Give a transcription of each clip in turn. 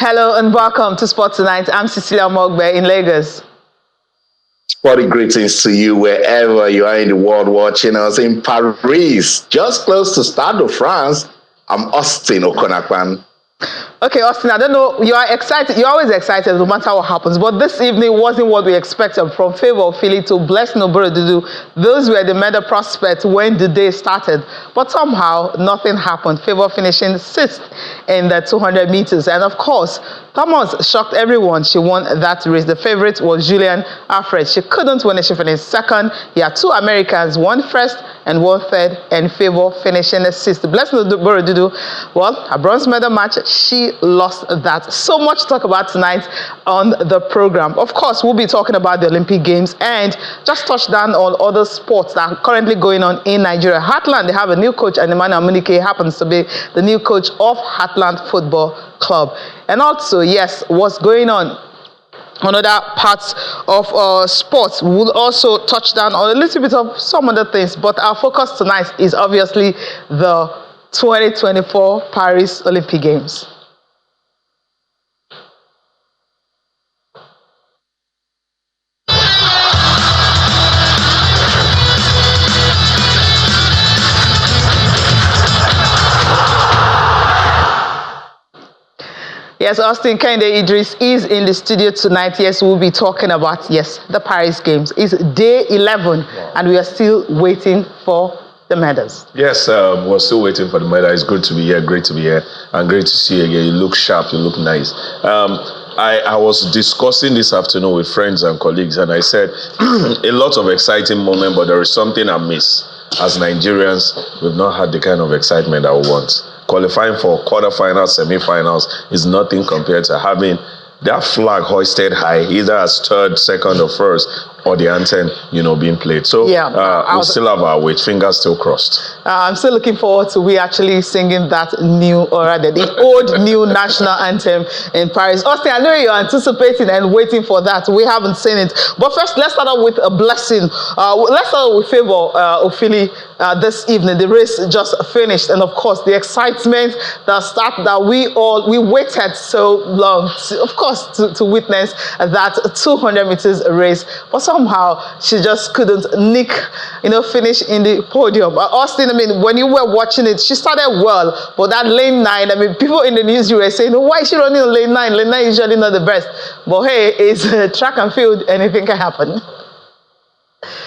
Hello and welcome to Sport Tonight. I'm Cecilia Mogbe in Lagos. Sporty greetings to you wherever you are in the world watching us. In Paris, just close to Stade de France, I'm Austin Okonakwan. Okay, Austin, I don't know, you are excited. You're always excited no matter what happens. But this evening wasn't what we expected from Favour Ofili to Blessing Oborududu. Those were the medal prospects when the day started. But somehow, nothing happened. Favour finishing sixth in the 200 meters. And of course, Thomas shocked everyone. She won that race. The favorite was Julian Alfred. She couldn't win it. She finished second. He had two Americans, one first and one third, and Favour finishing sixth. Blessing Oborududu, well, a bronze medal match, she lost that. So much to talk about tonight on the program. Of course, we'll be talking about the Olympic Games and just touch down on other sports that are currently going on in Nigeria. Heartland, they have a new coach, and Emmanuel Amunike happens to be the new coach of Heartland Football Club. And also, yes, what's going on other parts of sports. We'll also touch down on a little bit of some other things, but our focus tonight is obviously the 2024 Paris Olympic Games. Yes, Austin Kende Idris is in the studio tonight. Yes, we'll be talking about, yes, the Paris Games. It's day 11, and we are still waiting for the medals. Yes, we're still waiting for the medal. It's good to be here, great to be here, and great to see you again. You look sharp, you look nice. I was discussing this afternoon with friends and colleagues, and I said, a lot of exciting moment, but there is something I miss. As Nigerians, we've not had the kind of excitement I want. Qualifying for quarterfinals, semi-finals is nothing compared to having that flag hoisted high, either as third, second, or first, or the anthem, being played. So we still have our wait, fingers still crossed. I'm still looking forward to we actually singing that new, or rather the old new national anthem in Paris. Austin, I know you're anticipating and waiting for that. We haven't seen it. But first, let's start out with a blessing. Let's start with Favour Ofili this evening. The race just finished, and of course, the excitement that we waited so long, of course, to witness that 200 meters race. But somehow she just couldn't finish in the podium. Austin, when you were watching it, she started well, but that lane 9, people in the news, you were saying, why is she running on lane 9? Lane 9 is usually not the best. But hey, it's track and field, anything can happen.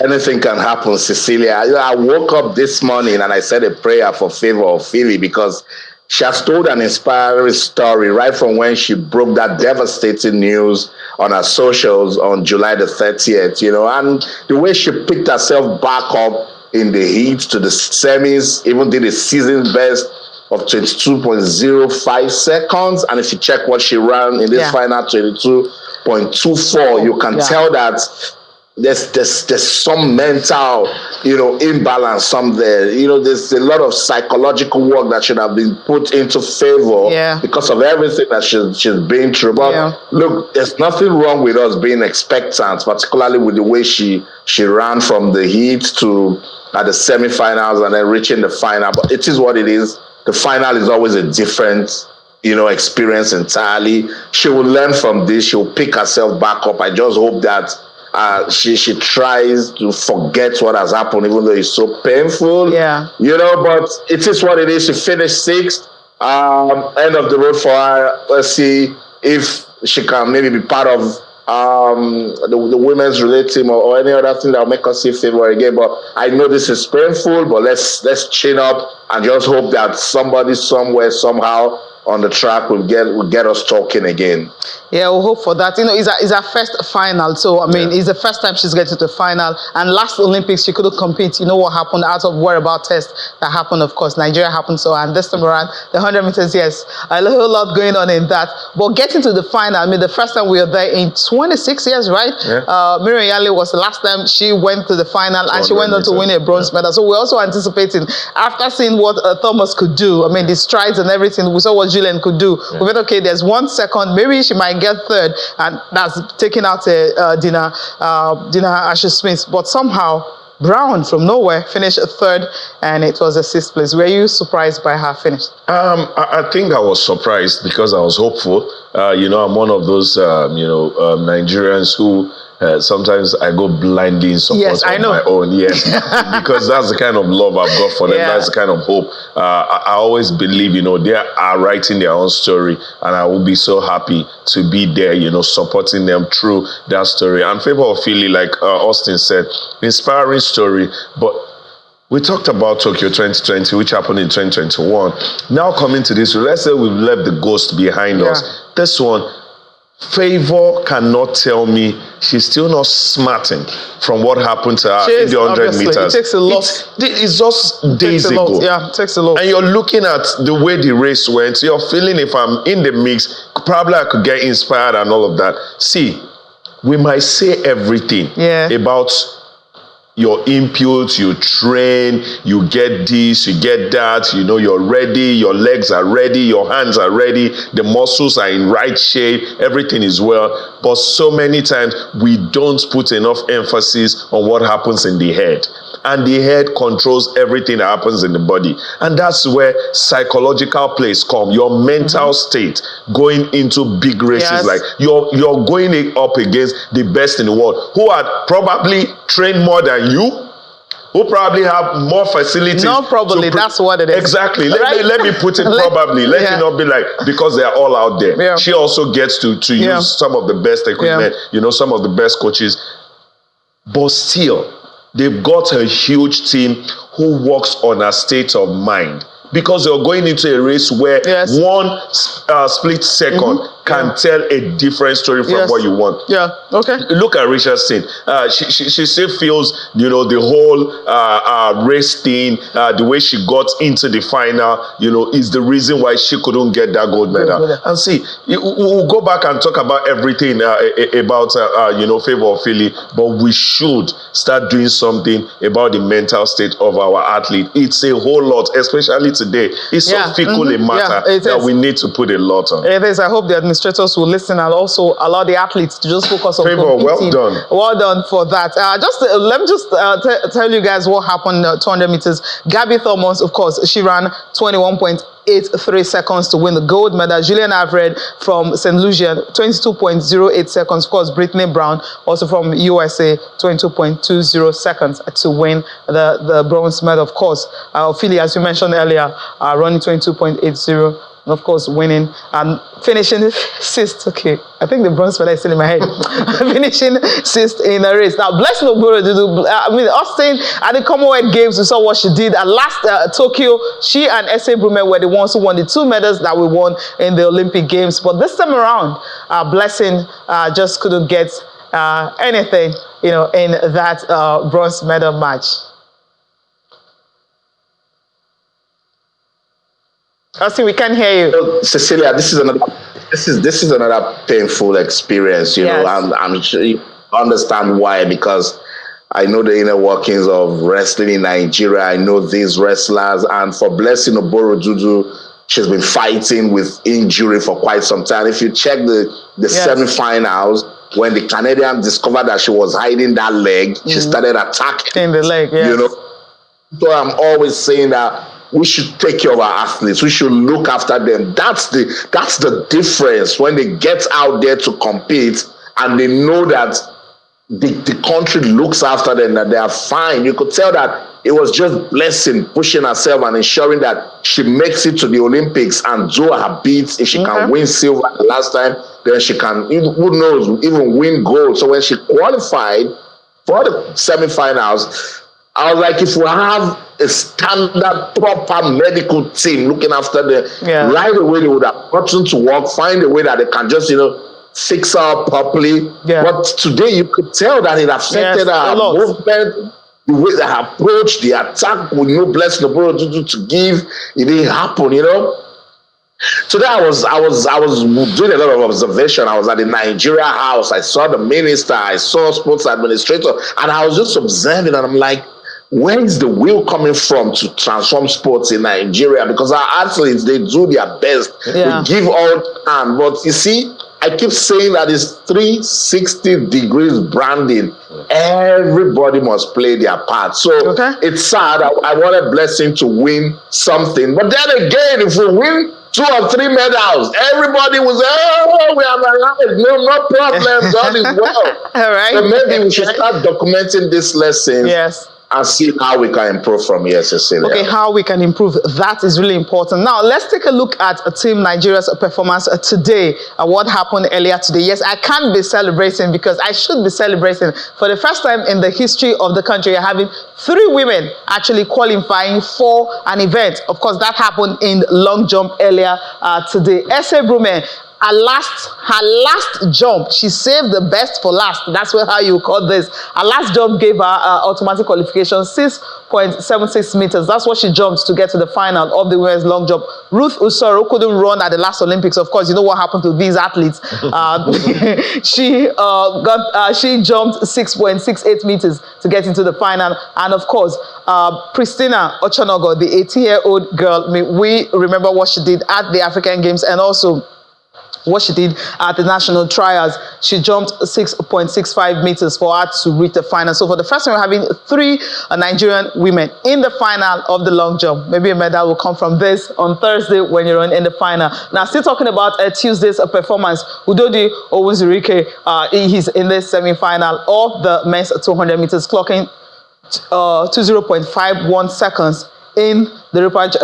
Anything can happen, Cecilia. I woke up this morning and I said a prayer for Favour Ofili because she has told an inspiring story right from when she broke that devastating news on her socials on July the 30th, and the way she picked herself back up in the heat to the semis, even did a season best of 22.05 seconds. And if you check what she ran in this final, 22.24, you can tell that there's some mental, imbalance somewhere. There's a lot of psychological work that should have been put into Favour because of everything that she's been through. But look, there's nothing wrong with us being expectant, particularly with the way she ran from the heat to at the semi-finals and then reaching the final. But it is what it is. The final is always a different experience entirely. She will learn from this. She will pick herself back up. I just hope that she tries to forget what has happened, even though it's so painful. But it is what it is. She finished sixth. End of the road for her. Let's see if she can maybe be part of the women's relay team or any other thing that will make us see Favour again. But I know this is painful, but let's chin up and just hope that somebody somewhere somehow on the track will get us talking again. Yeah, we'll hope for that. It's her first final. So, it's the first time she's getting to the final. And last Olympics, she couldn't compete. You know what happened out of whereabout test that happened, of course. Nigeria happened. So, and this time around, the 100 meters, yes, a whole lot going on in that. But getting to the final, the first time we were there in 26 years, right? Yeah. Miriam Yale was the last time she went to the final, and she went on to win a bronze medal. So, we're also anticipating, after seeing what Thomas could do, the strides and everything, we saw what Julian could do. We thought, okay, there's 1 second, maybe she might get third, and that's taking out Dina Asher Smith. But somehow Brown from nowhere finished third, and it was a 6th place. Were you surprised by her finish? I think I was surprised because I was hopeful. I'm one of those, Nigerians who sometimes I go blindly in support of my own. Yes, because that's the kind of love I've got for them. Yeah. That's the kind of hope. I always believe, they are writing their own story, and I will be so happy to be there, supporting them through that story. And Favour Ofili, like Austin said, inspiring story, but we talked about Tokyo 2020, which happened in 2021. Now coming to this, let's say we've left the ghost behind us. This one, Favour cannot tell me she's still not smarting from what happened to her in the 100 meters. It takes a lot. It's just days ago. Yeah, it takes a lot. And you're looking at the way the race went. You're feeling if I'm in the mix, probably I could get inspired and all of that. See, we might say everything about your input, you train, you get this, you get that, you're ready, your legs are ready, your hands are ready, the muscles are in right shape, everything is well. But so many times we don't put enough emphasis on what happens in the head. And the head controls everything that happens in the body. And that's where psychological plays come, your mental state going into big races. Like you're going up against the best in the world who are probably trained more than you, who probably have more facilities. No, probably. That's what it is. Exactly. Let me put it probably. Let it not be like, because they are all out there. Yeah. She also gets to use some of the best equipment, some of the best coaches. But still, they've got a huge team who works on a state of mind. Because you're going into a race where one split second can tell a different story from what you want. Yeah, okay. Look at Richardson. She still feels, the whole race thing, the way she got into the final, is the reason why she couldn't get that gold medal. And see, we'll go back and talk about everything about, Favour Ofili, but we should start doing something about the mental state of our athlete. It's a whole lot, especially today. It's so fickle a matter that we need to put a lot on. It is. I hope the administrators will listen and also allow the athletes to just focus on competing. Well done. Well done for that. Let me just tell you guys what happened 200 meters. Gabby Thomas, of course, she ran 21.83 seconds to win the gold medal. Julian Avred from St. Lucia, 22.08 seconds. Of course, Brittany Brown, also from USA, 22.20 seconds to win the bronze medal. Of course, Ofili, as you mentioned earlier, running 22.80. And of course, winning and finishing 6th. Okay, I think the bronze medal is still in my head. Finishing 6th in the race. Now, bless Oborududu. Austin at the Commonwealth Games, we saw what she did. At last Tokyo, she and S.A. Brume were the ones who won the 2 medals that we won in the Olympic Games. But this time around, Blessing just couldn't get anything, in that bronze medal match. Austin, we can't hear you. Cecilia, this is another painful experience, know, and I'm sure you understand why, because I know the inner workings of wrestling in Nigeria. I know these wrestlers, and for Blessing Oborududu, she's been fighting with injury for quite some time. If you check the semi-finals, when the Canadian discovered that she was hiding that leg, she started attacking in the leg. Yes. So I'm always saying that we should take care of our athletes. We should look after them. That's the difference when they get out there to compete and they know that the country looks after them, that they are fine. You could tell that it was just Blessing pushing herself and ensuring that she makes it to the Olympics and do her beats. If she can win silver the last time, then she can, who knows, even win gold. So when she qualified for the semifinals, I was like, if we have a standard, proper medical team looking after them, right away they would have gotten to work, find a way that they can just, fix her properly. Yeah. But today you could tell that it affected her movement, the way that her approach, the attack with no Blessing Oborududu to give. It didn't happen, Today I was doing a lot of observation. I was at the Nigeria House. I saw the minister. I saw sports administrator, and I was just observing. And I'm like, where is the will coming from to transform sports in Nigeria? Because our athletes, they do their best. They give all time. But you see, I keep saying that it's 360 degrees branding. Everybody must play their part. So it's sad. I wanted Blessing to win something. But then again, if we win 2 or 3 medals, everybody will say, oh, we have arrived. No problem. God is well. All right. So maybe we should start documenting this lesson. Yes. And see how we can improve from here, Cecilia. Okay, how we can improve. That is really important. Now, let's take a look at Team Nigeria's performance today and what happened earlier today. Yes, I can't be celebrating because I should be celebrating. For the first time in the history of the country, you're having 3 women actually qualifying for an event. Of course, that happened in long jump earlier today. Ese Brume, her last jump, she saved the best for last. That's how you call this. Her last jump gave her automatic qualification, 6.76 meters. That's what she jumped to get to the final of the women's long jump. Ruth Usoro couldn't run at the last Olympics. Of course, you know what happened to these athletes. She jumped 6.68 meters to get into the final. And of course, Pristina Ochonogo, the 18-year-old girl, we remember what she did at the African Games and also what she did at the national trials. She jumped 6.65 meters for her to reach the final. So for the first time, we're having 3 Nigerian women in the final of the long jump. Maybe a medal will come from this on Thursday when you're in the final. Now, still talking about Tuesday's performance, Udodi Owuzurike, he's in the semi-final of the men's 200 meters, clocking 20.51 seconds in the repage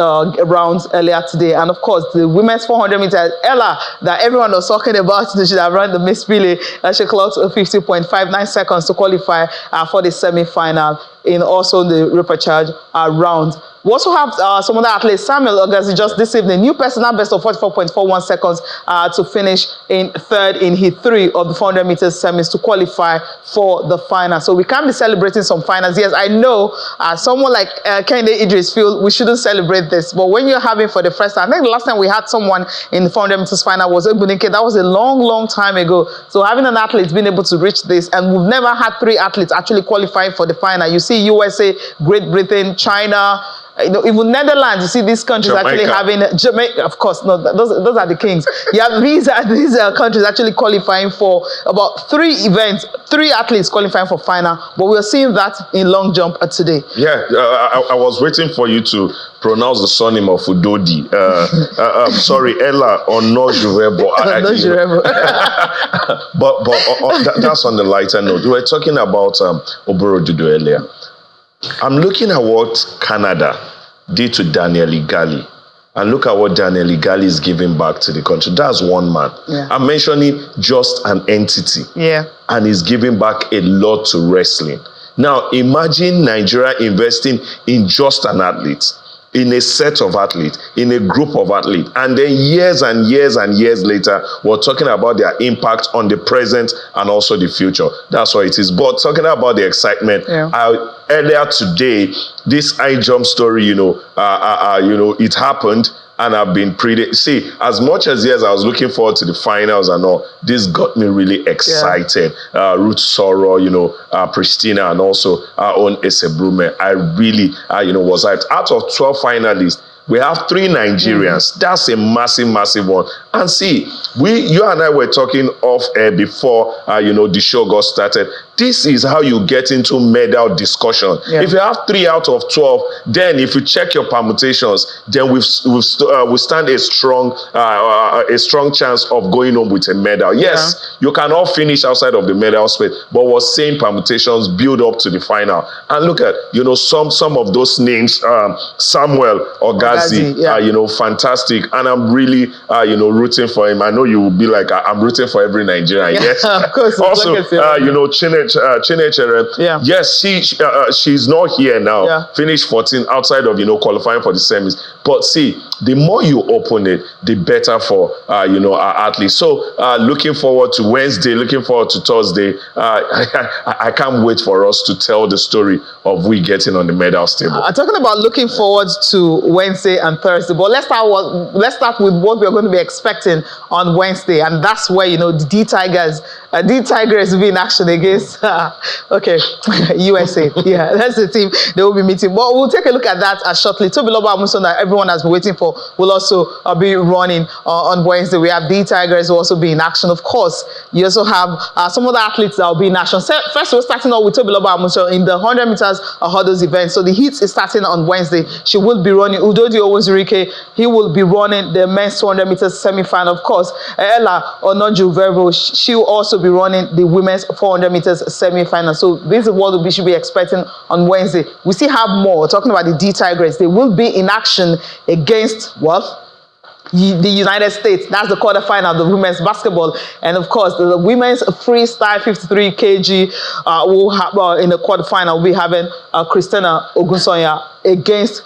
rounds earlier today. And of course, the women's 400 meters, Ella, that everyone was talking about, she should have run the Miss Relay. She clocked 50.59 seconds to qualify for the semi-final in also the repechage round. We also have some other athletes. Samuel Ogazi just this evening, new personal best of 44.41 seconds to finish in 3rd in heat 3 of the 400 meters semis to qualify for the final. So we can be celebrating some finals. Yes, I know someone like Kende Idris feel we shouldn't celebrate this, but when you're having for the first time, I think the last time we had someone in the 400 meters final was Ebunike. That was a long time ago. So having an athlete being able to reach this, and we've never had 3 athletes actually qualifying for the final. You see USA, Great Britain, China, even Netherlands. You see these countries actually having Jamaica. Of course, no, those are the kings. Yeah, these are countries actually qualifying for about 3 events, 3 athletes qualifying for final. But we're seeing that in long jump today. Yeah, I was waiting for you to pronounce the surname of Udodi. Sorry, Ella Onojurebo. But that's on the lighter note. We were talking about Oborududu earlier. I'm looking at what Canada did to Daniel Igali, and look at what Daniel Igali is giving back to the country. That's one man. Yeah. I'm mentioning just an entity. Yeah. And he's giving back a lot to wrestling. Now, imagine Nigeria investing in just an athlete, in a set of athletes, in a group of athletes, and then years and years and years later, we're talking about their impact on the present and also the future. That's what it is. But talking about the excitement, earlier today, this high jump story, it happened. And I've been see, as much as yes, I was looking forward to the finals and all, this got me really excited. Ruth Soro, Pristina, and also our own Ese Brume. I really, was hyped. Out of 12 finalists, we have 3 Nigerians. That's a massive one. And see, you and I were talking off air before, the show got started. This is how you get into medal discussion. Yeah. If you have 3 out of 12, then if you check your permutations, then we stand a strong chance of going home with a medal. Yes, you can all finish outside of the medal space, but we're saying permutations build up to the final. And look at, some of those names, Samuel Ogazi, fantastic. And I'm really, rooting for him. I know you will be like, I'm rooting for every Nigerian. Yes, of course. Also, Chinechere, yes, she's not here now. Yeah. Finished 14 outside of qualifying for the semis. But see, the more you open it, the better for our athletes. So looking forward to Wednesday, looking forward to Thursday. I can't wait for us to tell the story of we getting on the medal table. Talking about looking forward to Wednesday and Thursday, but let's start with what we're going to be expecting on Wednesday, and that's where the D Tigers The Tigress will be in action against, okay, USA. Yeah, that's the team they will be meeting. But we'll take a look at that shortly. Tobiloba Amuson, that everyone has been waiting for, will also be running on Wednesday. We have the Tigress will also be in action. Of course, you also have some other athletes that will be in action. First, we're starting off with Tobiloba Amuson in the 100 meters hurdles event. So the heat is starting on Wednesday. She will be running. Udodi Owozurike, he will be running the men's 200 meters semi-final. Of course, Ella Ononju-Vervo, she will also be running the women's 400 meters semi-final. So this is what we should be expecting on Wednesday. We still have more. Talking about the D Tigers, they will be in action against what? The United States. That's the quarterfinal of the women's basketball, and of course the women's freestyle 53 kg will have in the quarterfinal. We'll be having Christina Ogunsonya against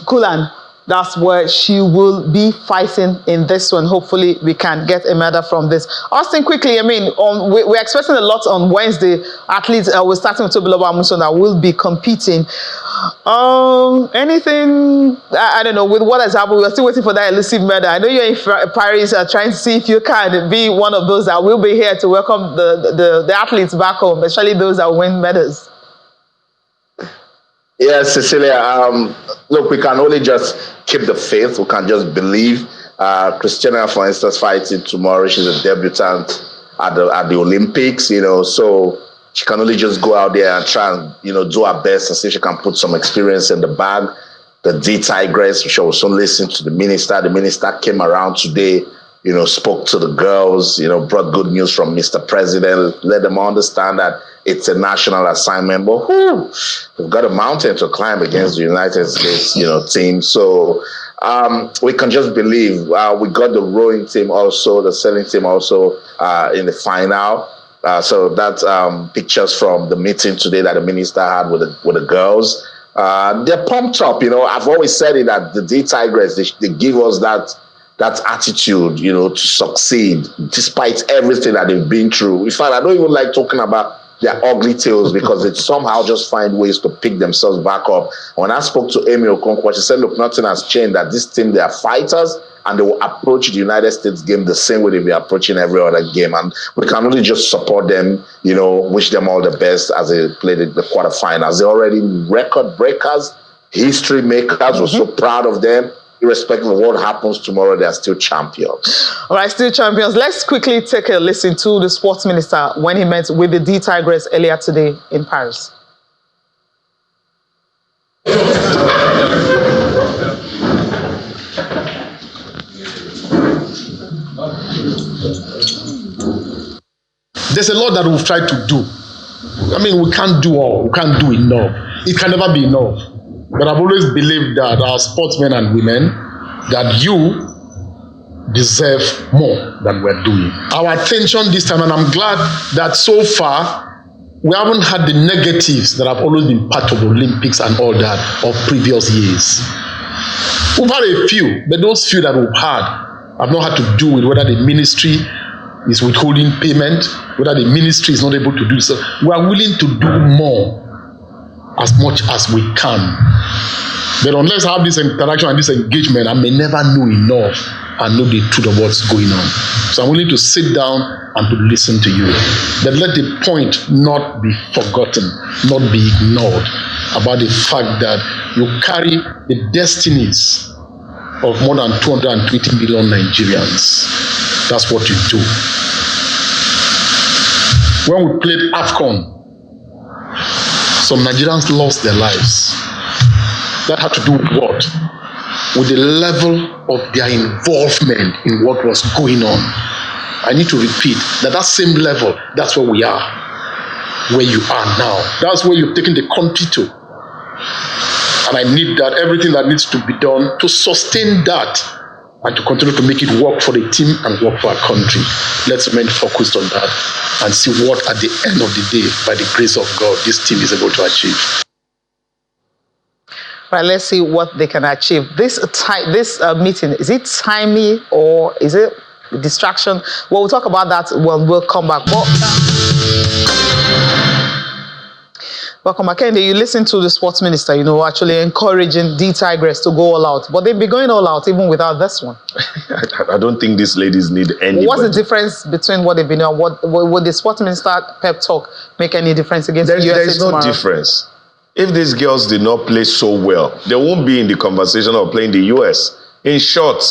Kulan. That's where she will be fighting in this one. Hopefully, we can get a medal from this. Austin, quickly, I mean, we're expecting a lot on Wednesday. Athletes, we're starting with Tobiloba Amuson that will be competing. Anything, I don't know, with what has happened, we're still waiting for that elusive medal. I know you're in Paris trying to see if you can be one of those that will be here to welcome the athletes back home, especially those that win medals. Yes, Cecilia. Look, we can only just keep the faith. We can just believe. Christina, for instance, fighting tomorrow. She's a debutant at the Olympics. You know, so she can only just go out there and try and do her best and see if she can put some experience in the bag. The D Tigress, she also listened to the minister. The minister came around today. Spoke to the girls. Brought good news from Mr. President. Let them understand that it's a national assignment, but we've got a mountain to climb against the United States, team. So we can just believe. We got the rowing team also, the sailing team also in the final. So that's pictures from the meeting today that the minister had with the girls. They're pumped up. I've always said it that the D Tigress, they give us that attitude, to succeed despite everything that they've been through. In fact, I don't even like talking about their ugly tales because they somehow just find ways to pick themselves back up. When I spoke to Amy Okonkwo, she said, look, nothing has changed, that this team, they are fighters and they will approach the United States game the same way they'll be approaching every other game. And we can only just support them, wish them all the best as they play the quarterfinals. They're already record breakers, history makers. We're so proud of them. Irrespective of what happens tomorrow, they are still champions. All right, still champions. Let's quickly take a listen to the sports minister when he met with the D Tigress earlier today in Paris. There's a lot that we've tried to do. I mean, we can't do all. We can't do enough. It can never be enough. But I've always believed that our sportsmen and women, that you deserve more than we're doing. Our attention this time, and I'm glad that so far, we haven't had the negatives that have always been part of the Olympics and all that of previous years. We've had a few, but those few that we've had have not had to do with whether the ministry is withholding payment, whether the ministry is not able to do so. We are willing to do more as much as we can. But unless I have this interaction and this engagement, I may never know enough and know the truth of what's going on. So I'm willing to sit down and to listen to you. But let the point not be forgotten, not be ignored, about the fact that you carry the destinies of more than 220 million Nigerians. That's what you do. When we played AFCON, some Nigerians lost their lives. That had to do with what? With the level of their involvement in what was going on. I need to repeat that same level, that's where we are, where you are now. That's where you've taken the country to. And I need that, everything that needs to be done to sustain that and to continue to make it work for the team and work for our country. Let's remain focused on that and see what at the end of the day, by the grace of God, this team is able to achieve. Right, let's see what they can achieve. This meeting, is it timely or is it distraction? Well, we'll talk about that when we'll come back. But Welcome, Akende. You listen to the sports minister, actually encouraging the Tigress to go all out. But they'll be going all out even without this one. I don't think these ladies need any. What's the difference between what they've been doing? Would the sports minister pep talk make any difference against the USA There's no tomorrow? difference. If these girls did not play so well, they won't be in the conversation of playing the US. In short,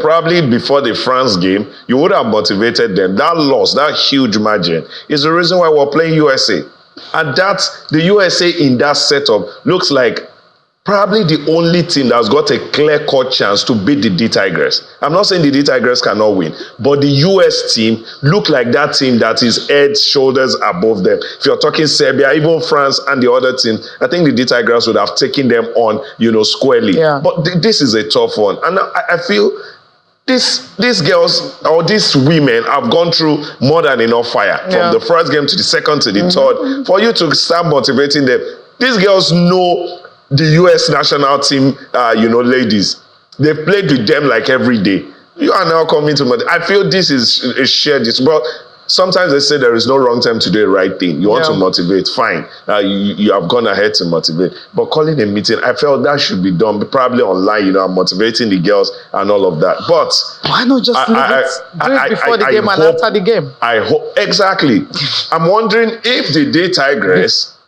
probably before the France game, you would have motivated them. That loss, that huge margin, is the reason why we're playing USA. And that's the USA in that setup looks like probably the only team that's got a clear-cut chance to beat the D Tigers. I'm not saying the D Tigers cannot win, but the US team look like that team that is head, shoulders above them. If you're talking Serbia, even France and the other team, I think the D Tigers would have taken them on, squarely. Yeah. But this is a tough one. And I feel these girls or these women have gone through more than enough fire from the first game to the second to the third for you to start motivating them. These girls know the US national team, ladies. They played with them like every day. You are now coming to motivate. I feel this is a shared issue. But sometimes they say there is no wrong time to do the right thing. You want to motivate, fine. You have gone ahead to motivate. But calling a meeting, I felt that should be done probably online, motivating the girls and all of that. But why not just do it before the game and after the game? I hope, exactly. I'm wondering if the D Tigress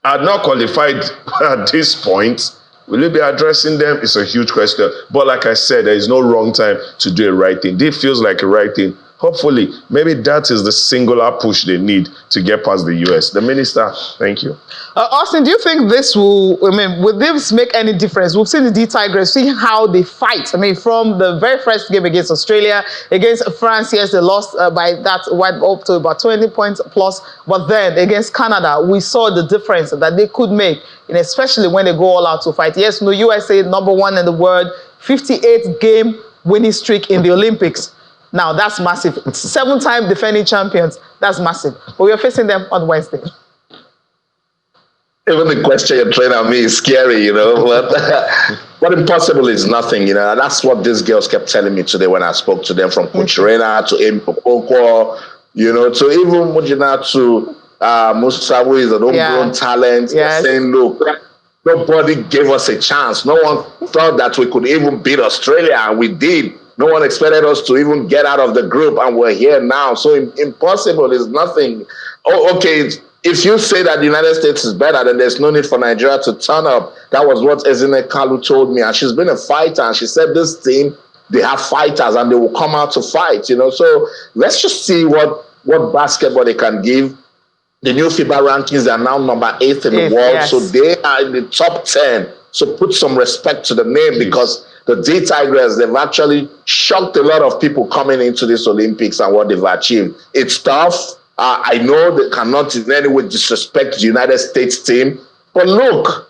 are not qualified at this point, will you be addressing them? It's a huge question. But like I said, there is no wrong time to do a right thing. This feels like a right thing. Hopefully, maybe that is the singular push they need to get past the US. The minister, thank you. Austin, do you think this will this make any difference? We've seen the D Tigers, see how they fight. From the very first game against Australia, against France, yes, they lost by that wide up to about 20 points plus. But then against Canada, we saw the difference that they could make, especially when they go all out to fight. Yes, USA number 1 in the world, 58 game winning streak in the Olympics. Now, that's massive. 7-time defending champions. That's massive. But we are facing them on Wednesday. Even the question you're throwing at me is scary, But impossible is nothing, And that's what these girls kept telling me today when I spoke to them, from Coach Reina to Amy Okoko, to even Mujina to Musa, who is an homegrown talent. Yes. Saying, look, nobody gave us a chance. No one thought that we could even beat Australia, and we did. No one expected us to even get out of the group, and we're here now. So impossible is nothing. Oh, okay. If you say that the United States is better, then there's no need for Nigeria to turn up. That was what Ezine Kalu told me. And she's been a fighter. And she said this team, they have fighters and they will come out to fight, So let's just see what basketball they can give. The new FIBA rankings are now number 8 in the world. Yes. So they are in the top 10. So put some respect to the name, because the D Tigers, they've actually shocked a lot of people coming into this Olympics and what they've achieved. It's tough. I know they cannot in any way disrespect the United States team. But look,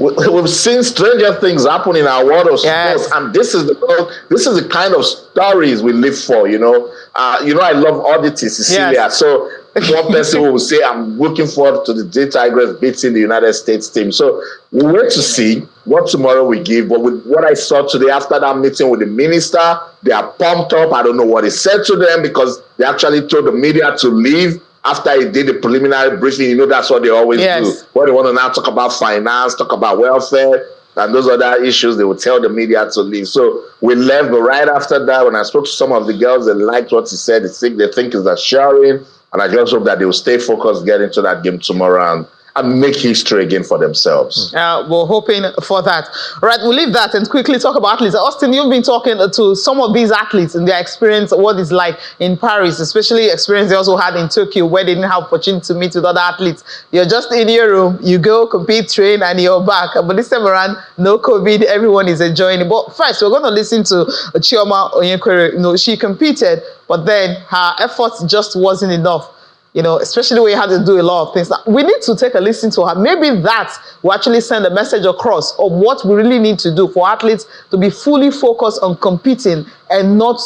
we've seen stranger things happen in our world of sports. And this is the kind of stories we live for, I love oddity, Cecilia. Yes. So one person will say, I'm looking forward to the D Tigers beating the United States team. So we'll wait to see what tomorrow we give. But with what I saw today after that meeting with the minister, they are pumped up. I don't know what he said to them, because they actually told the media to leave after he did the preliminary briefing. That's what they always do. What they want to now talk about finance, talk about welfare, and those other issues, they would tell the media to leave. So we left, but right after that, when I spoke to some of the girls, they liked what he said. They think it's assuring. And I just hope that they will stay focused, get into that game tomorrow, and make history again for themselves. We're hoping for that. All right, we'll leave that and quickly talk about athletes. Austin, you've been talking to some of these athletes and their experience, what it's like in Paris, especially experience they also had in Tokyo, where they didn't have opportunity to meet with other athletes. You're just in your room, you go, compete, train, and you're back. But this time around, no COVID, everyone is enjoying it. But first, we're going to listen to Chioma Onyekwere. She competed, but then her efforts just wasn't enough. Especially when you had to do a lot of things. Now, we need to take a listen to her. Maybe that will actually send a message across of what we really need to do for athletes to be fully focused on competing and not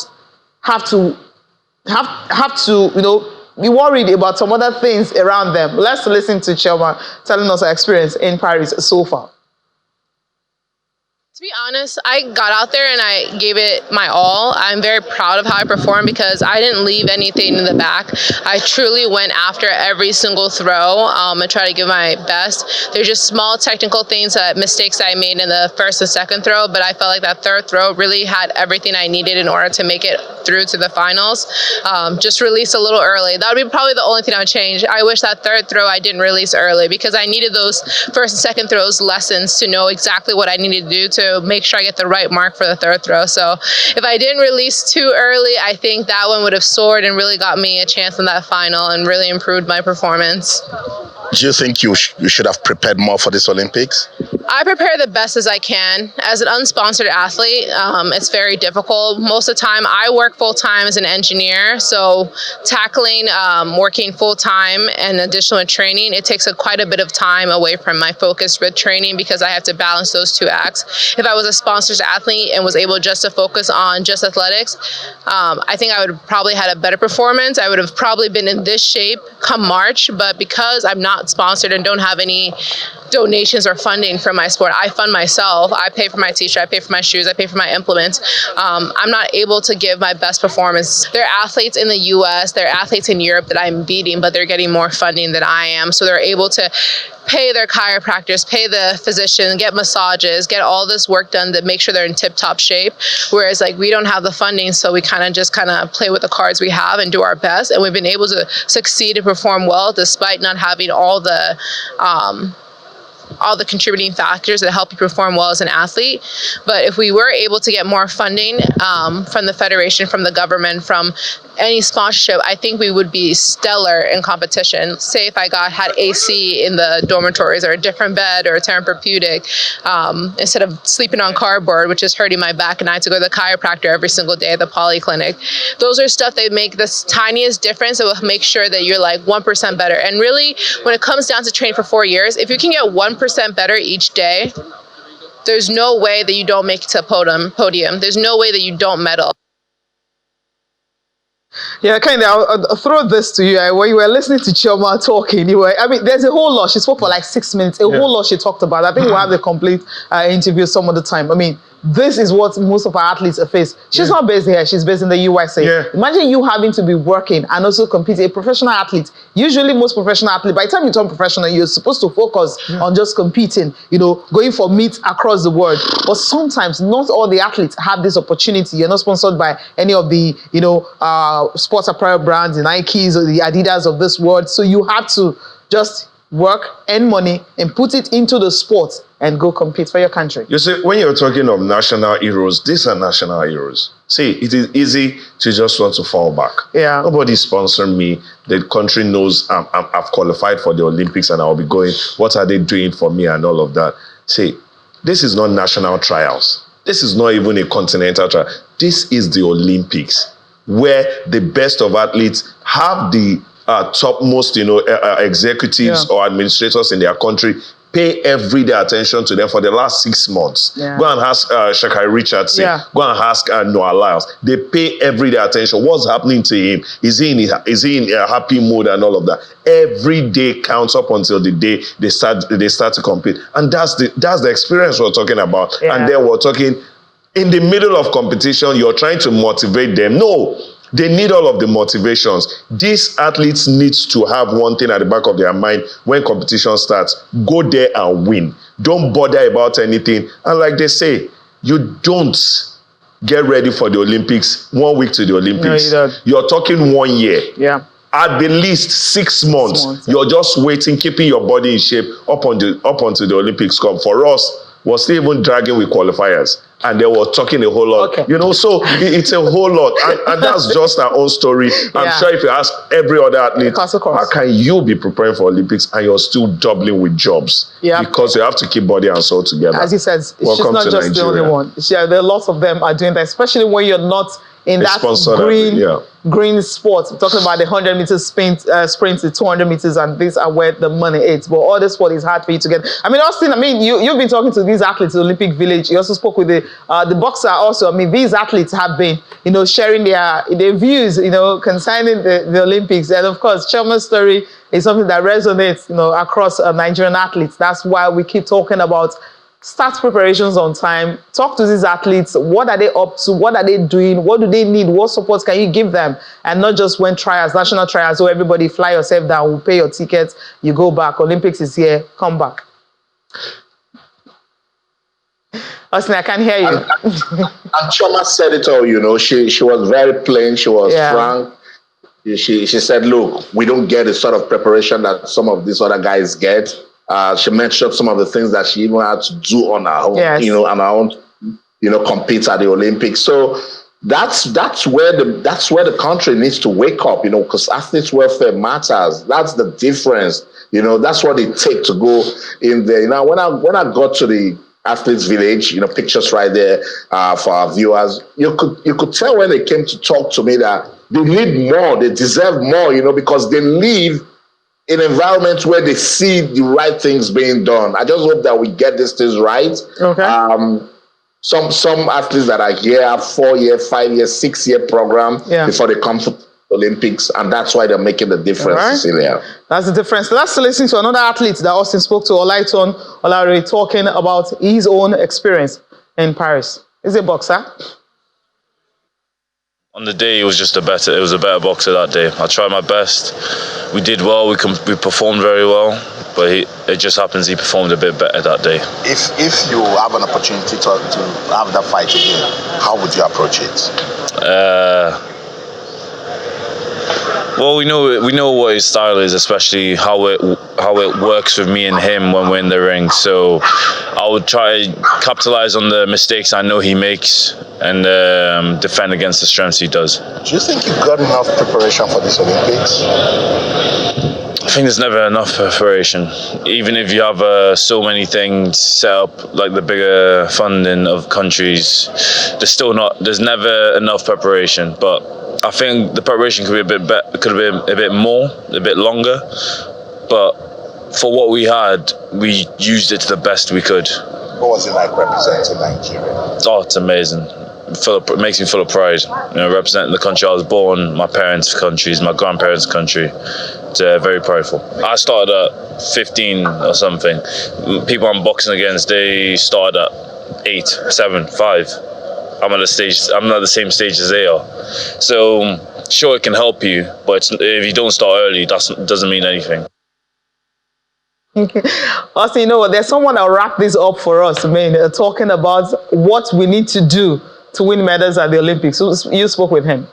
have to be worried about some other things around them. Let's listen to Chioma telling us her experience in Paris so far. To be honest, I got out there and I gave it my all. I'm very proud of how I performed because I didn't leave anything in the back. I truly went after every single throw and tried to give my best. There's just small technical things, mistakes that I made in the first and second throw, but I felt like that third throw really had everything I needed in order to make it through to the finals. Just released a little early. That would be probably the only thing I would change. I wish that third throw I didn't release early because I needed those first and second throws lessons to know exactly what I needed to do to make sure I get the right mark for the third throw. So if I didn't release too early, I think that one would have soared and really got me a chance in that final and really improved my performance. Do you think you should have prepared more for this Olympics? I prepare the best as I can. As an unsponsored athlete, it's very difficult. Most of the time, I work full-time as an engineer, so tackling working full-time and additional training, it takes quite a bit of time away from my focus with training because I have to balance those two acts. If I was a sponsored athlete and was able just to focus on just athletics, I think I would have probably had a better performance. I would have probably been in this shape come March, but because I'm not sponsored and don't have any donations or funding from my sport, I fund myself. I pay for my t-shirt, I pay for my shoes, I pay for my implements. I'm not able to give my best performance. There are athletes in the US, there are athletes in Europe that I'm beating, but they're getting more funding than I am. So they're able to pay their chiropractors, pay the physician, get massages, get all this work done to make sure they're in tip-top shape. Whereas like we don't have the funding, so we kind of play with the cards we have and do our best. And we've been able to succeed and perform well despite not having all the contributing factors that help you perform well as an athlete. But if we were able to get more funding from the federation, from the government, from any sponsorship, I think we would be stellar in competition. Say if I had AC in the dormitories or a different bed or a therapeutic, instead of sleeping on cardboard, which is hurting my back, and I had to go to the chiropractor every single day at the polyclinic. Those are stuff that make the tiniest difference that will make sure that you're like 1% better. And really, when it comes down to training for 4 years, if you can get 1% better each day, there's no way that you don't make it to a podium. There's no way that you don't medal. Yeah, I'll throw this to you. When you were listening to Chioma talking, there's a whole lot. She spoke for like 6 minutes, whole lot she talked about. I think we'll have the complete interview some of the time. This is what most of our athletes face. She's not based here, she's based in the USA. Yeah. Imagine you having to be working and also competing. A professional athlete, usually most professional athletes, by the time you turn professional, you're supposed to focus on just competing, going for meets across the world. But sometimes not all the athletes have this opportunity. You're not sponsored by any of the, sports apparel brands, the Nikes or the Adidas of this world. So you have to just work, earn money, and put it into the sport and go compete for your country. You see, when you're talking of national heroes, these are national heroes. See, it is easy to just want to fall back. Yeah. Nobody's sponsoring me. The country knows I've qualified for the Olympics and I'll be going. What are they doing for me and all of that? See, this is not national trials. This is not even a continental trial. This is the Olympics, where the best of athletes have the topmost, executives or administrators in their country pay everyday attention to them for the last 6 months. Yeah. Go and ask Shakai Richardson. Yeah. Go and ask Noah Lyles. They pay everyday attention. What's happening to him? Is he in a happy mood and all of that? Every day counts up until the day they start to compete, and that's the experience we're talking about. Yeah. And then we're talking in the middle of competition. You're trying to motivate them. No. They need all of the motivations. These athletes need to have one thing at the back of their mind when competition starts. Go there and win. Don't bother about anything. And like they say, you don't get ready for the Olympics 1 week to the Olympics. No, you're talking 1 year. Yeah. At the least 6 months. You're just waiting, keeping your body in shape up until the Olympics come. For us, we're still even dragging with qualifiers. And they were talking a whole lot, so it's a whole lot. And that's just our own story. I'm sure if you ask every other athlete, how can you be preparing for Olympics and you're still doubling with jobs? Yeah. Because you have to keep body and soul together. As he says, it's just not just Nigeria. The only one. Yeah, there are lots of them are doing that, especially when you're not in that green sport. We're talking about the 100 meters sprint, the 200 meters, and these are where the money is. But all the sport is hard for you to get. Austin, you've been talking to these athletes at the Olympic Village. You also spoke with the boxer also. These athletes have been, sharing their views, concerning the Olympics. And of course, Chioma's story is something that resonates, across Nigerian athletes. That's why we keep talking about start preparations on time. Talk to these athletes. What are they up to? What are they doing? What do they need? What support can you give them? And not just when trials, national trials, so everybody fly yourself down, we'll pay your tickets, you go back. Olympics is here, come back. Austin, I can't hear you. And Chioma said it all, you know. She was very plain. She was frank. She said, look, we don't get the sort of preparation that some of these other guys get. She mentioned some of the things that she even had to do on her own, you know, on her own, you know, compete at the Olympics. So that's where the country needs to wake up, you know, because athletes' welfare matters. That's the difference, you know. That's what it takes to go in there. You know, when I got to the athletes' village, you know, pictures right there for our viewers. You could tell when they came to talk to me that they need more, they deserve more, you know, because they live in environments where they see the right things being done. I just hope that we get these things right. Okay. Some athletes that are here have 4-year, 5-year, 6-year program before they come to the Olympics, and that's why they're making the difference, Cecilia. That's the difference. Let's listen to another athlete that Austin spoke to, Olaitan, Olaore, talking about his own experience in Paris. He's a boxer. On the day, it was a better boxer that day. I tried my best. We did well. We performed very well, but it just happens he performed a bit better that day. If you have an opportunity to have that fight again, how would you approach it? Well, we know what his style is, especially how it works with me and him when we're in the ring. So I would try to capitalize on the mistakes I know he makes and defend against the strengths he does. Do you think you've got enough preparation for this Olympics? I think there's never enough preparation. Even if you have so many things set up, like the bigger funding of countries, there's never enough preparation. But I think the preparation could have been a bit more, a bit longer. But for what we had, we used it to the best we could. What was it like representing Nigeria? Oh, it's amazing. It makes me full of pride. You know, representing the country I was born, my parents' countries, my grandparents' country. It's very prideful. I started at 15 or something. People I'm boxing against, they started at 8, 7, 5. I'm at the same stage as they are. So sure, it can help you, but if you don't start early, it doesn't mean anything. Also, you know what? There's someone that'll wrap this up for us, man, talking about what we need to do to win medals at the Olympics. So you spoke with him.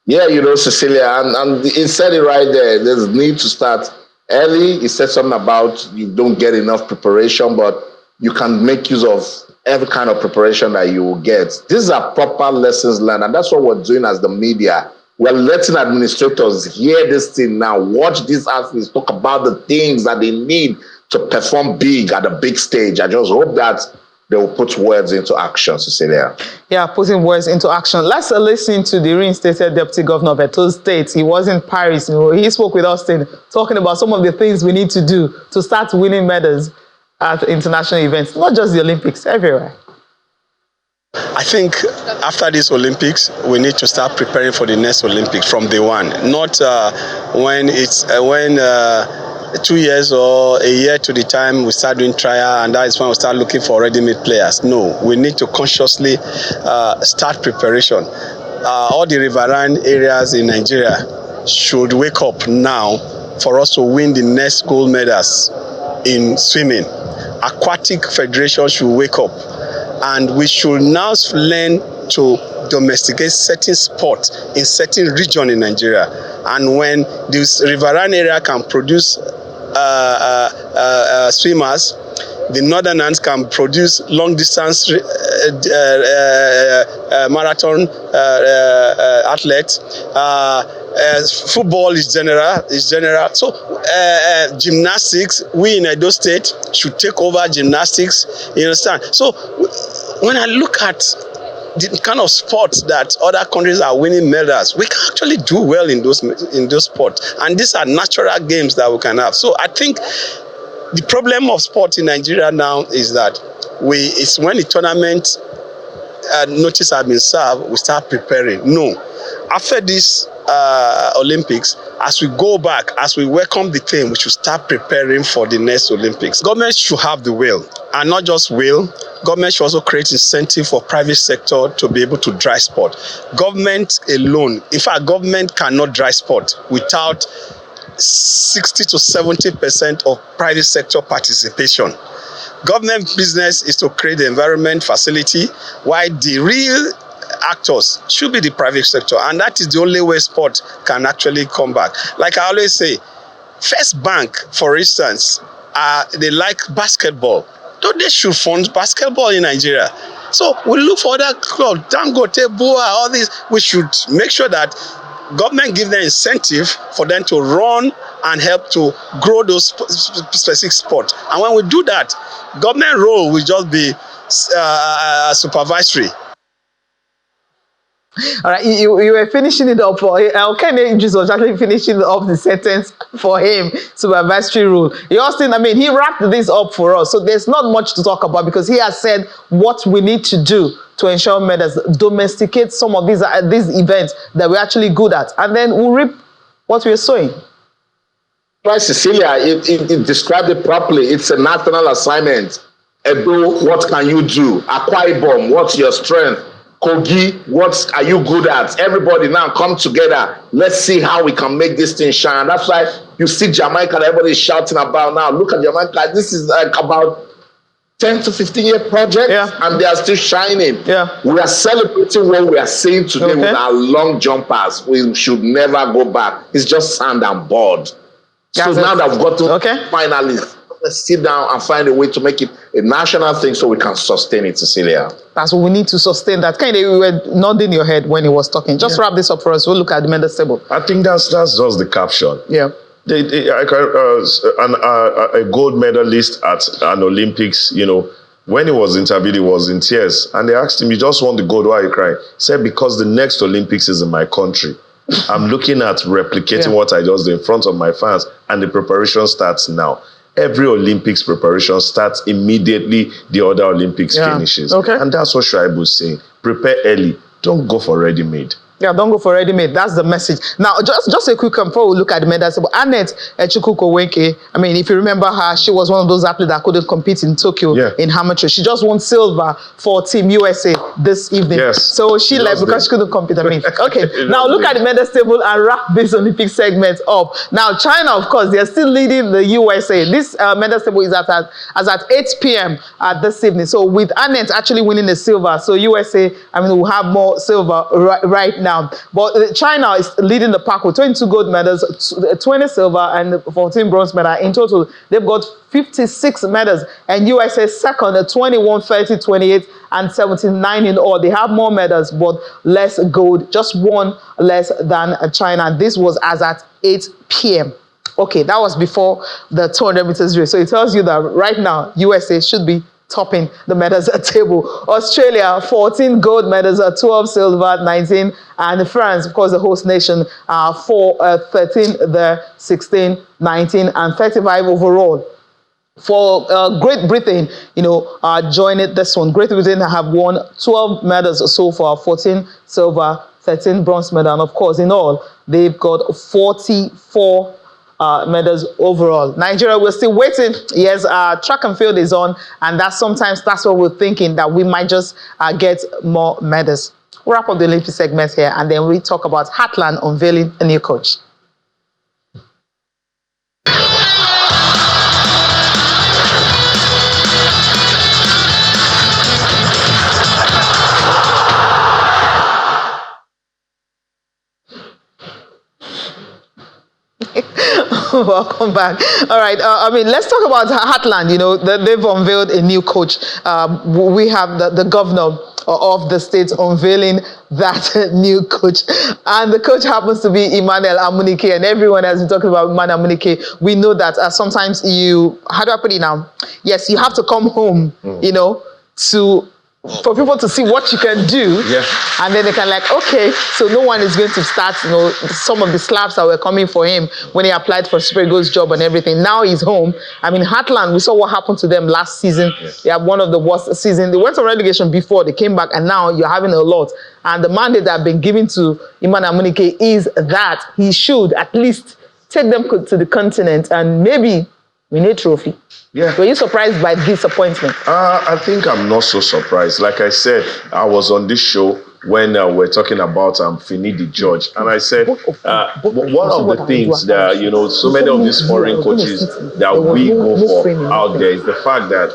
Yeah, you know, Cecilia, and he said it right there. There's need to start early. He said something about you don't get enough preparation, but you can make use of every kind of preparation that you will get. These are proper lessons learned, and that's what we're doing as the media. We're letting administrators hear this thing now, watch these athletes talk about the things that they need to perform big at a big stage. I just hope that they will put words into action, Cecilia. Yeah, putting words into action. Let's listen to the reinstated Deputy Governor of Edo State. He was in Paris. You know, he spoke with Austin, talking about some of the things we need to do to start winning medals at international events, not just the Olympics, everywhere. I think after this Olympics, we need to start preparing for the next Olympics from day one. Not when 2 years or a year to the time we start doing trial, and that is when we start looking for ready-made players. No, we need to consciously start preparation. All the riverine areas in Nigeria should wake up now for us to win the next gold medals in swimming. Aquatic Federation should wake up, and we should now learn to domesticate certain sports in certain regions in Nigeria. And when this riverine area can produce swimmers, the northerners can produce long distance marathon athletes. Football is general. So gymnastics, we in Edo State should take over gymnastics. You understand? So when I look at the kind of sports that other countries are winning medals, we can actually do well in those sports. And these are natural games that we can have. So I think the problem of sport in Nigeria now is that it's when the tournament notice has been served, we start preparing. No. After this Olympics, as we go back, as we welcome the team, we should start preparing for the next Olympics. Government should have the will, and not just will. Government should also create incentive for private sector to be able to drive sport. Government alone, in fact, government cannot drive sport without 60 to 70% of private sector participation. Government business is to create the environment facility, while the real actors should be the private sector, and that is the only way sport can actually come back. Like I always say, First Bank, for instance, they like basketball. So they should fund basketball in Nigeria. So we look for other clubs, Dangote, Boa, all these. We should make sure that government give them incentive for them to run and help to grow those specific sports. And when we do that, government role will just be supervisory. All right, you were finishing it up for Kennedy was actually finishing up the sentence for him, supervisory rule. He wrapped this up for us. So there's not much to talk about because he has said what we need to do to ensure medals, domesticate some of these events that we're actually good at, and then we'll reap what we're sowing. Right, Cecilia, it described it properly. It's a national assignment. Edo, what can you do? Akwa Ibom, what's your strength? Kogi, what are you good at? Everybody now come together. Let's see how we can make this thing shine. That's why you see Jamaica, everybody's shouting about now. Look at Jamaica. This is like about 10 to 15-year project, and they are still shining. Yeah. We are celebrating what we are seeing today with our long jumpers. We should never go back. It's just sand and board. So now that we've got to finally let's sit down and find a way to make it a national thing so we can sustain it, Cecilia. That's what we need to sustain that. Kind of, you were nodding your head when he was talking. Just wrap this up for us. We'll look at the medal table. I think that's just the caption. Yeah. A gold medalist at an Olympics, when he was interviewed, he was in tears. And they asked him, you just won the gold, why are you crying? He said, because the next Olympics is in my country. I'm looking at replicating what I just did in front of my fans, and the preparation starts now. Every Olympics preparation starts immediately the other Olympics finishes. And that's what Shuaibu was saying. Prepare early. Don't go for ready-made. Yeah, don't go for ready-made. That's the message. Now, just a quick one before we look at the medals. Annette Echukwuka-Wenke, if you remember her, she was one of those athletes that couldn't compete in Tokyo in Amateur. She just won silver for Team USA this evening. Yes. So she left because she couldn't compete. Okay. Now look at the medals table and wrap this Olympic segment up. Now, China, of course, they're still leading the USA. This medals table is at 8 p.m. This evening. So with Annette actually winning the silver, so USA, will have more silver right now. But China is leading the pack with 22 gold medals, 20 silver, and 14 bronze medals. In total, they've got 56 medals. And USA second at 21, 30, 28, and 79 in all. They have more medals, but less gold, just one less than China. This was as at 8 p.m. Okay, that was before the 200 meters race. So it tells you that right now, USA should be topping the medals table. Australia, 14 gold medals, 12 silver, 19, and France, of course, the host nation, 13 there, 16, 19, and 35 overall. For Great Britain, joining this one. Great Britain have won 12 medals so far, 14 silver, 13 bronze medal, and of course, in all, they've got 44 medals overall. Nigeria, we're still waiting. Yes, track and field is on, and that's what we're thinking, that we might just get more medals. We'll wrap up the Olympic segment here, and then we talk about Heartland unveiling a new coach. Welcome back. All right. Let's talk about Heartland. They've unveiled a new coach. We have the governor of the state unveiling that new coach. And the coach happens to be Emmanuel Amunike. And everyone has been talking about Emmanuel Amunike. We know that sometimes how do I put it now? Yes, you have to come home, to for people to see what you can do, and then they can like, okay, so no one is going to start, some of the slaps that were coming for him when he applied for Super Eagles job and everything. Now he's home. I mean, Heartland, we saw what happened to them last season. They have one of the worst seasons. They went on relegation before, they came back, and now you're having a lot. And the mandate that have been given to Iman Amunike is that he should at least take them to the continent and maybe win a trophy. Yeah. Were you surprised by this appointment? I think I'm not so surprised. Like I said, I was on this show when we're talking about Finidi George, and I said one of the things that so many of these foreign coaches that we go for out there is the fact that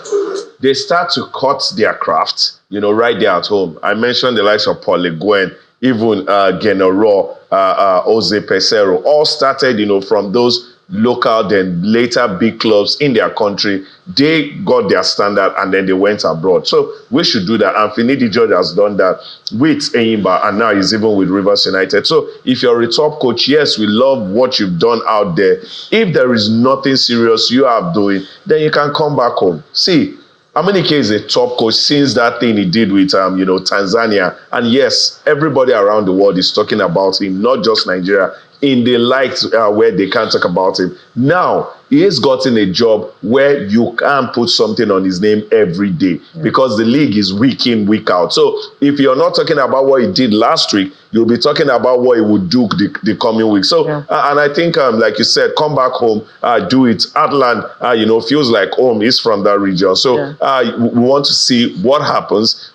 they start to cut their craft, right there at home. I mentioned the likes of Paul Le Guen, even Genero, Jose Pesero, all started, from those local, then later big clubs in their country. They got their standard and then they went abroad. So we should do that. And Finidi George has done that with Enyimba, and now he's even with Rivers United. So if you're a top coach, yes, we love what you've done out there. If there is nothing serious you are doing, then you can come back home. See, Amunike is a top coach since that thing he did with Tanzania. And yes, everybody around the world is talking about him, not just Nigeria. In the light where they can't talk about him. Now, he has gotten a job where you can put something on his name every day because the league is week in, week out. So if you're not talking about what he did last week, you'll be talking about what he would do the coming week. So, and I think, like you said, come back home, do it. Heartland, feels like home is from that region. So we want to see what happens.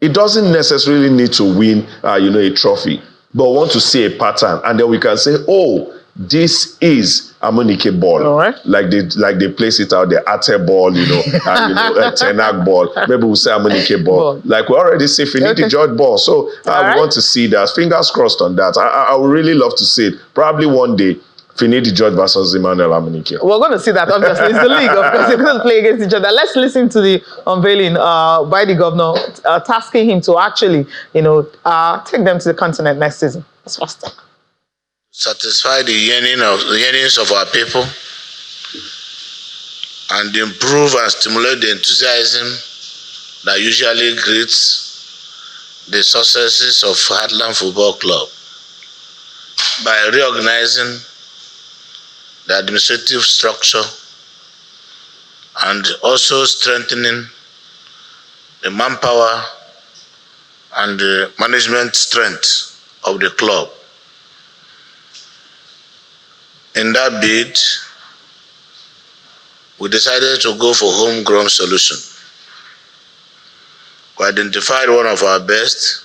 It doesn't necessarily need to win, a trophy, but want to see a pattern, and then we can say, oh, this is Amunike ball. All right. Like they place it out there, Ate ball, and a Tenag ball. Maybe we'll say Amunike ball. Like we already see Finidi George ball. So we want to see that. Fingers crossed on that. I would really love to see it. Probably one day, Finidi George versus Emmanuel Amunike. We're going to see that, obviously. It's the league, of course. They're going to play against each other. Let's listen to the unveiling by the governor, tasking him to actually, take them to the continent next season. It's faster. Satisfy the yearnings of our people and improve and stimulate the enthusiasm that usually greets the successes of Heartland Football Club by reorganizing the administrative structure and also strengthening the manpower and the management strength of the club. In that bid, we decided to go for homegrown solution. We identified one of our best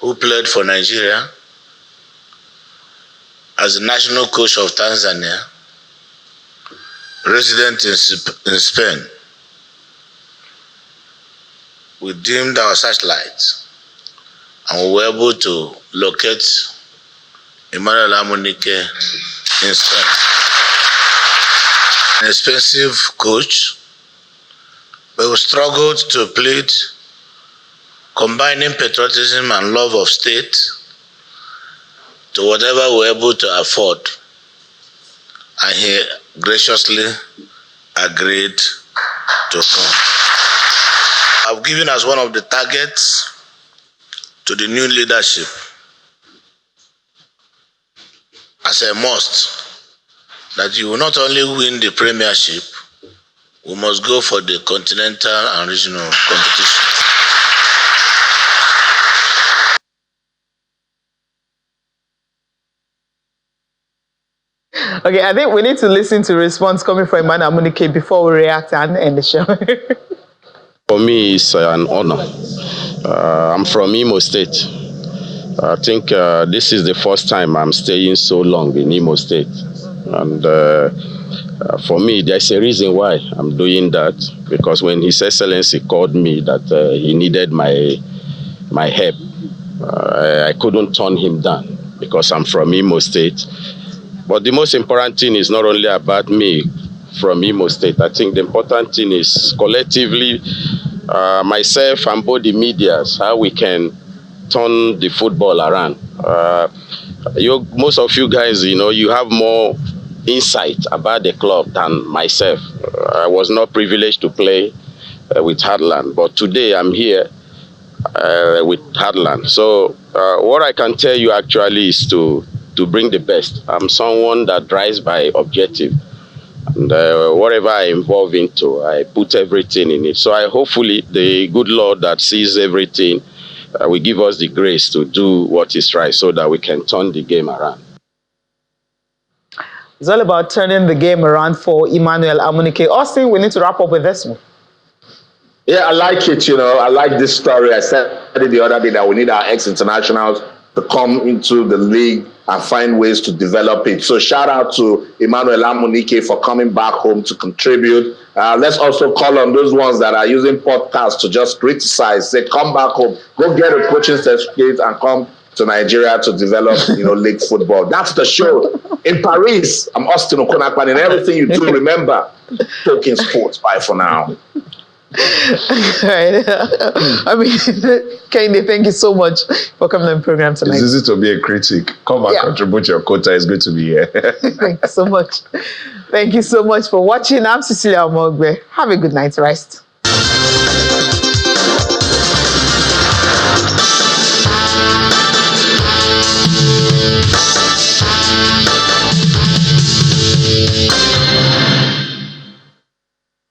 who played for Nigeria as the national coach of Tanzania, resident in Spain. We dimmed our searchlights and we were able to locate Emmanuel Amunike in Spain. An expensive coach, but we struggled to plead combining patriotism and love of state to whatever we were able to afford. And he graciously agreed to come. I've given as one of the targets to the new leadership as a must that you will not only win the premiership, we must go for the continental and regional competition. Okay, I think we need to listen to response coming from Emmanuel Amunike before we react and end the show. For me, it's an honor. I'm from Imo State. I think this is the first time I'm staying so long in Imo State. And for me, there's a reason why I'm doing that. Because when His Excellency called me that he needed my help, I couldn't turn him down because I'm from Imo State. But the most important thing is not only about me from Imo State. I think the important thing is collectively, myself and both the medias, how we can turn the football around. Most of you guys, you have more insight about the club than myself. I was not privileged to play with Heartland. But today I'm here with Heartland. So what I can tell you actually is to bring the best. I'm someone that drives by objective. And whatever I involve into, I put everything in it. So hopefully the good Lord that sees everything will give us the grace to do what is right so that we can turn the game around. It's all about turning the game around for Emmanuel Amunike. Austin, we need to wrap up with this one. Yeah, I like it. I like this story. I said it the other day that we need our ex-internationals to come into the league and find ways to develop it. So shout out to Emmanuel Amunike for coming back home to contribute. Let's also call on those ones that are using podcasts to just criticize, say, come back home, go get a coaching certificate and come to Nigeria to develop, league football. That's the show. In Paris, I'm Austin Okonakpan. In everything you do, remember, talking sports. Bye for now. Right. Kehinde, thank you so much for coming on the program tonight. It's easy to be a critic. Come and contribute your quota. It's good to be here. Thank you so much. Thank you so much for watching. I'm Cecilia Omogbe. Have a good night's rest.